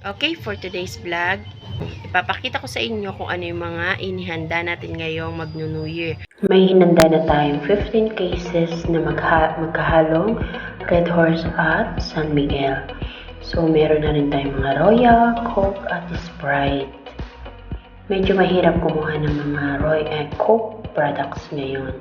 Okay, for today's vlog, ipapakita ko sa inyo kung ano yung mga inihanda natin ngayong Magno-New Year. May hinanda na tayong 15 cases na magkahalong Red Horse at San Miguel. So, meron na rin tayong mga Royal, Coke at Sprite. Medyo mahirap kumuha ng mga Coke products ngayon.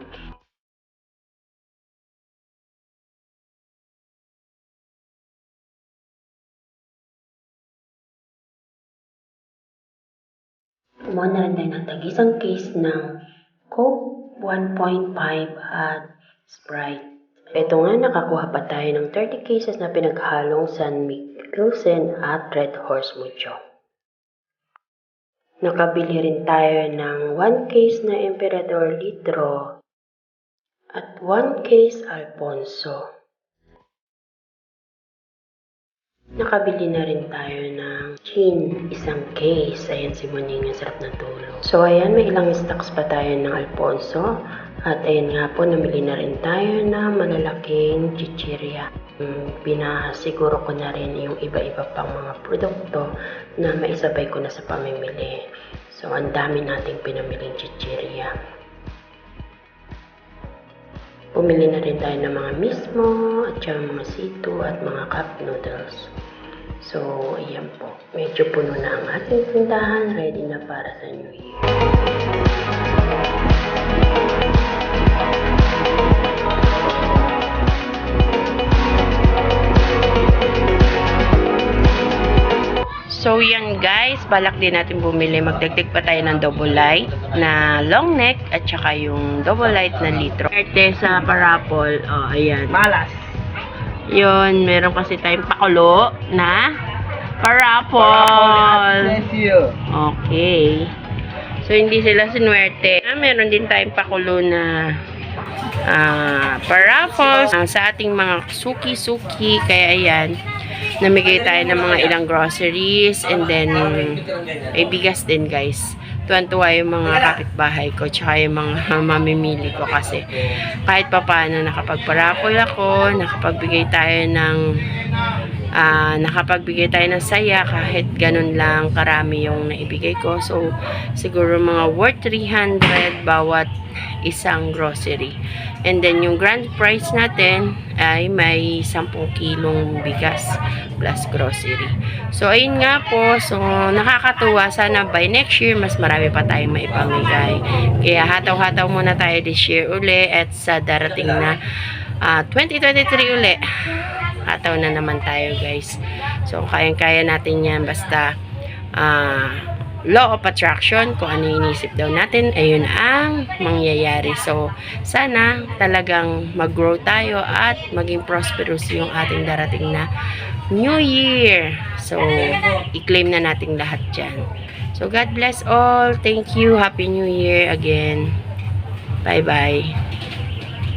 Kumuha na rin tayo ng tag-isang case ng Coke 1.5 at Sprite. Ito nga, nakakuha pa tayo ng 30 cases na pinaghalong San Miguelsen at Red Horse Mucho. Nakabili rin tayo ng 1 case na Emperador Litro at 1 case Alfonso. Nakabili na rin tayo ng gin, isang case. Ayan si Muning, ang sarap na tulog. So ayan, may ilang stocks pa tayo ng Alfonso. At ayan nga po, namili na rin tayo ng malalaking chichirya. Pinasiguro ko na rin yung iba-iba pang mga produkto na maisabay ko na sa pamimili. So ang dami nating pinamiling chichirya. Pumili na rin tayo ng mga mismo, at yung mga situ, at mga cup noodles. So, ayan po. Medyo puno na ang ating tindahan. Ready na para sa New Year. So, yan guys. Balak din natin bumili. Magdagdag pa tayo ng double light na long neck at saka yung double light na litro. Erte sa parapol. Oh, ayan. Malas. Yun, meron kasi tayong pakulo na parapol. Okay. So, hindi sila sinuwerte. Meron din tayong pakulo na parapol sa ating mga suki-suki. Kaya ayan, namigay tayo ng mga ilang groceries and then ay bigas din guys. Tuwan-tuwa yung mga kapitbahay ko tsaka yung mga mamimili ko kasi kahit pa paano nakapagparapol ako, nakapagbigay tayo ng saya kahit ganun lang karami yung naibigay ko. So siguro mga worth 300 bawat isang grocery. And then yung grand prize natin ay may 10 kilong bigas plus grocery. So ayun nga po, so nakakatuwa, sana by next year mas marami pa tayong maipamigay. Kaya hataw-hataw muna tayo this year uli at sa darating na 2023 uli. Hataw na naman tayo guys. So kayang-kaya natin yan basta law of attraction, kung ano inisip daw natin, ayun ang mangyayari. So, sana talagang mag-grow tayo at maging prosperous yung ating darating na New Year. So, i-claim na natin lahat dyan. So, God bless all. Thank you. Happy New Year again. Bye-bye.